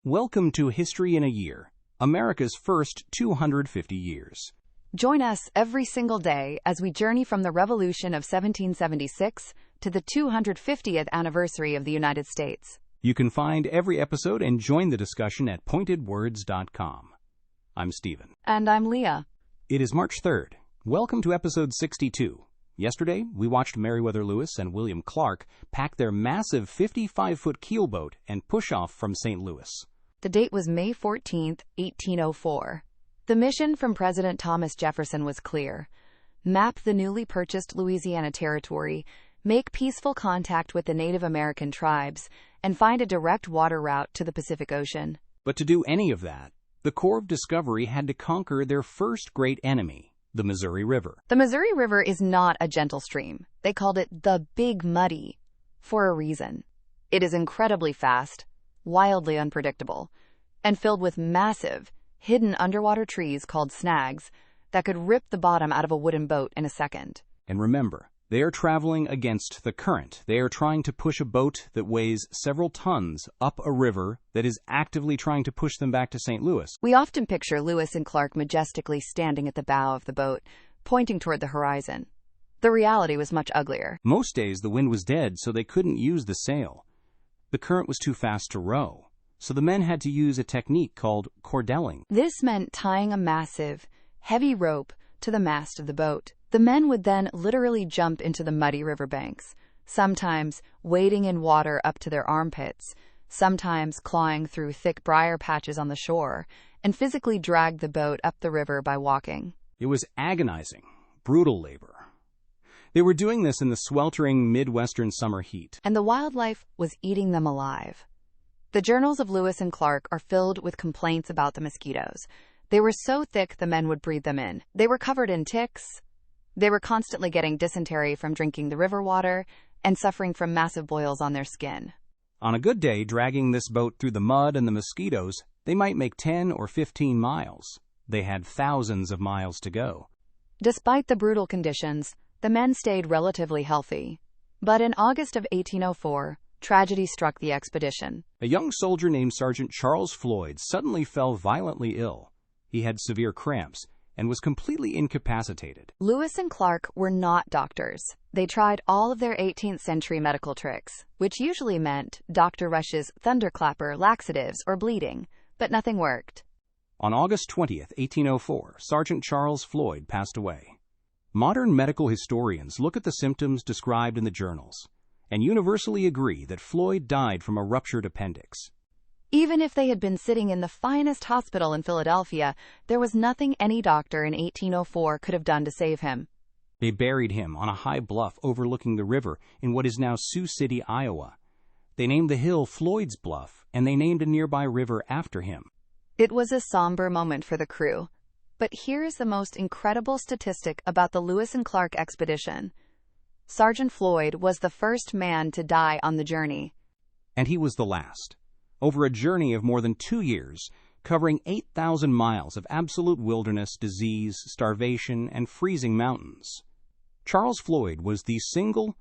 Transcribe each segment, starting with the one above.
Welcome to History in a Year, America's first 250 years. Join us every single day as we journey from the Revolution of 1776 to the 250th anniversary of the United States. You can find every episode and join the discussion at pointedwords.com. I'm Stephen. And I'm Leah. It is March 3rd. Welcome to episode 62. Yesterday, we watched Meriwether Lewis and William Clark pack their massive 55-foot keelboat and push off from St. Louis. The date was May 14, 1804. The mission from President Thomas Jefferson was clear: map the newly purchased Louisiana Territory, make peaceful contact with the Native American tribes, and find a direct water route to the Pacific Ocean. But to do any of that, the Corps of Discovery had to conquer their first great enemy, the Missouri River. The Missouri River is not a gentle stream. They called it the Big Muddy for a reason. It is incredibly fast, wildly unpredictable, and filled with massive, hidden underwater trees called snags that could rip the bottom out of a wooden boat in a second. And remember, they are traveling against the current. They are trying to push a boat that weighs several tons up a river that is actively trying to push them back to St. Louis. We often picture Lewis and Clark majestically standing at the bow of the boat, pointing toward the horizon. The reality was much uglier. Most days the wind was dead, so they couldn't use the sail. The current was too fast to row, so the men had to use a technique called cordelling. This meant tying a massive, heavy rope to the mast of the boat. The men would then literally jump into the muddy riverbanks, sometimes wading in water up to their armpits, sometimes clawing through thick briar patches on the shore, and physically drag the boat up the river by walking. It was agonizing, brutal labor. They were doing this in the sweltering Midwestern summer heat. And the wildlife was eating them alive. The journals of Lewis and Clark are filled with complaints about the mosquitoes. They were so thick the men would breathe them in. They were covered in ticks. They were constantly getting dysentery from drinking the river water and suffering from massive boils on their skin. On a good day, dragging this boat through the mud and the mosquitoes, they might make 10 or 15 miles. They had thousands of miles to go. Despite the brutal conditions, the men stayed relatively healthy. But in August of 1804, tragedy struck the expedition. A young soldier named Sergeant Charles Floyd suddenly fell violently ill. He had severe cramps and was completely incapacitated. Lewis and Clark were not doctors. They tried all of their 18th century medical tricks, which usually meant Dr. Rush's thunderclapper, laxatives, or bleeding, but nothing worked. On August 20th, 1804, Sergeant Charles Floyd passed away. Modern medical historians look at the symptoms described in the journals and universally agree that Floyd died from a ruptured appendix. Even if they had been sitting in the finest hospital in Philadelphia, there was nothing any doctor in 1804 could have done to save him. They buried him on a high bluff overlooking the river in what is now Sioux City, Iowa. They named the hill Floyd's Bluff, and they named a nearby river after him. It was a somber moment for the crew. But here's the most incredible statistic about the Lewis and Clark expedition. Sergeant Floyd was the first man to die on the journey. And he was the last. Over a journey of more than 2 years, covering 8,000 miles of absolute wilderness, disease, starvation, and freezing mountains. Charles Floyd was the single,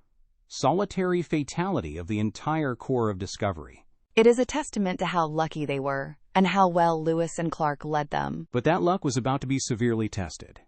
solitary fatality of the entire Corps of Discovery. It is a testament to how lucky they were, and how well Lewis and Clark led them. But that luck was about to be severely tested.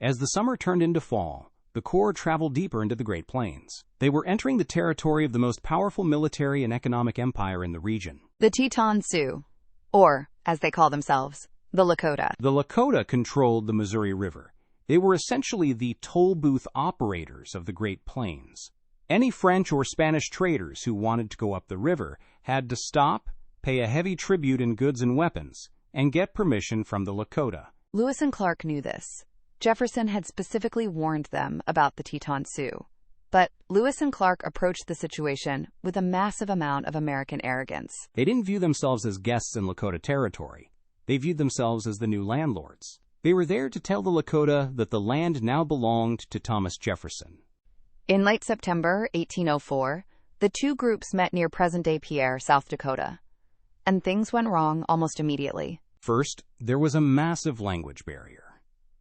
As the summer turned into fall, the Corps traveled deeper into the Great Plains. They were entering the territory of the most powerful military and economic empire in the region. The Teton Sioux, or, as they call themselves, the Lakota. The Lakota controlled the Missouri River. They were essentially the toll booth operators of the Great Plains. Any French or Spanish traders who wanted to go up the river had to stop, pay a heavy tribute in goods and weapons, and get permission from the Lakota. Lewis and Clark knew this. Jefferson had specifically warned them about the Teton Sioux. But Lewis and Clark approached the situation with a massive amount of American arrogance. They didn't view themselves as guests in Lakota territory. They viewed themselves as the new landlords. They were there to tell the Lakota that the land now belonged to Thomas Jefferson. In late September 1804, the two groups met near present-day Pierre, South Dakota. And things went wrong almost immediately. First, there was a massive language barrier.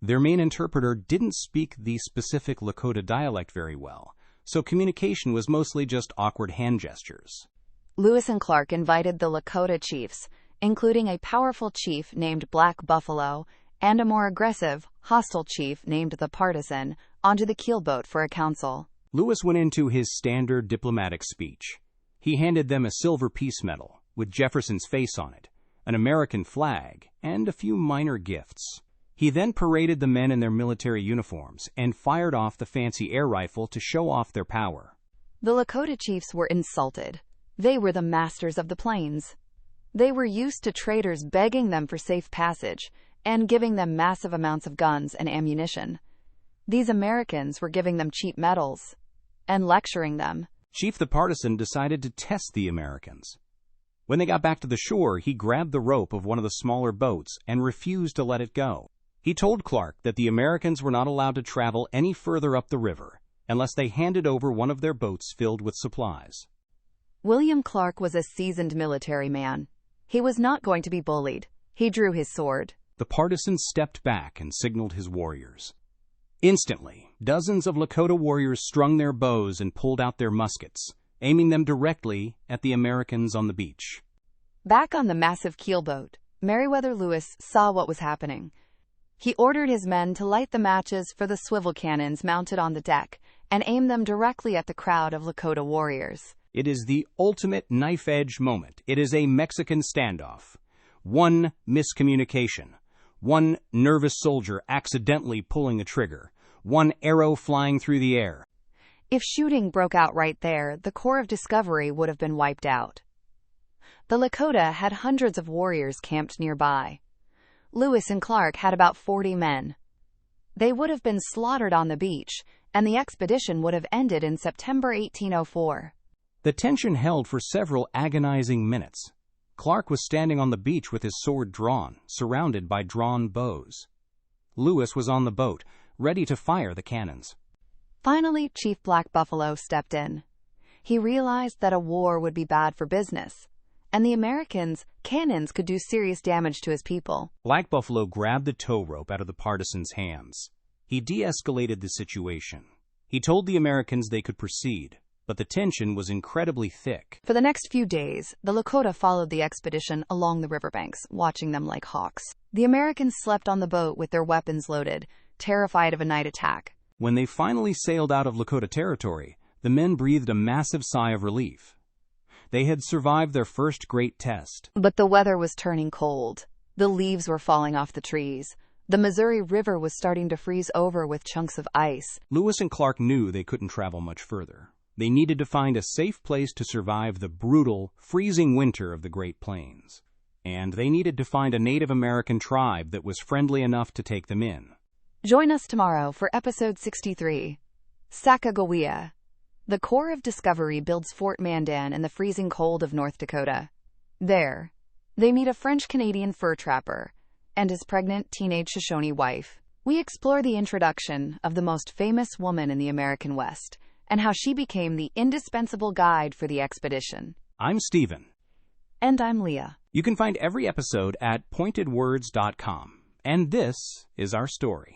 Their main interpreter didn't speak the specific Lakota dialect very well, so communication was mostly just awkward hand gestures. Lewis and Clark invited the Lakota chiefs, including a powerful chief named Black Buffalo and a more aggressive, hostile chief named the Partisan, onto the keelboat for a council. Lewis went into his standard diplomatic speech. He handed them a silver peace medal with Jefferson's face on it, an American flag, and a few minor gifts. He then paraded the men in their military uniforms and fired off the fancy air rifle to show off their power. The Lakota chiefs were insulted. They were the masters of the plains. They were used to traders begging them for safe passage and giving them massive amounts of guns and ammunition. These Americans were giving them cheap medals and lecturing them. Chief the Partisan decided to test the Americans. When they got back to the shore, he grabbed the rope of one of the smaller boats and refused to let it go. He told Clark that the Americans were not allowed to travel any further up the river unless they handed over one of their boats filled with supplies. William Clark was a seasoned military man. He was not going to be bullied. He drew his sword. The Partisan stepped back and signaled his warriors. Instantly, dozens of Lakota warriors strung their bows and pulled out their muskets, aiming them directly at the Americans on the beach. Back on the massive keelboat, Meriwether Lewis saw what was happening. He ordered his men to light the matches for the swivel cannons mounted on the deck and aim them directly at the crowd of Lakota warriors. It is the ultimate knife-edge moment. It is a Mexican standoff. One miscommunication, one nervous soldier accidentally pulling the trigger, one arrow flying through the air. If shooting broke out right there, the Corps of Discovery would have been wiped out. The Lakota had hundreds of warriors camped nearby. Lewis and Clark had about 40 men. They would have been slaughtered on the beach, and the expedition would have ended in September 1804. The tension held for several agonizing minutes. Clark was standing on the beach with his sword drawn, surrounded by drawn bows. Lewis was on the boat, ready to fire the cannons. Finally, Chief Black Buffalo stepped in. He realized that a war would be bad for business, and the Americans' cannons could do serious damage to his people. Black Buffalo grabbed the tow rope out of the Partisan's hands. He de-escalated the situation. He told the Americans they could proceed, but the tension was incredibly thick. For the next few days, the Lakota followed the expedition along the riverbanks, watching them like hawks. The Americans slept on the boat with their weapons loaded, terrified of a night attack. When they finally sailed out of Lakota territory, the men breathed a massive sigh of relief. They had survived their first great test. But the weather was turning cold. The leaves were falling off the trees. The Missouri River was starting to freeze over with chunks of ice. Lewis and Clark knew they couldn't travel much further. They needed to find a safe place to survive the brutal, freezing winter of the Great Plains. And they needed to find a Native American tribe that was friendly enough to take them in. Join us tomorrow for episode 63, Sacagawea. The Corps of Discovery builds Fort Mandan in the freezing cold of North Dakota. There, they meet a French-Canadian fur trapper and his pregnant teenage Shoshone wife. We explore the introduction of the most famous woman in the American West and how she became the indispensable guide for the expedition. I'm Stephen. And I'm Leah. You can find every episode at pointedwords.com. And this is our story.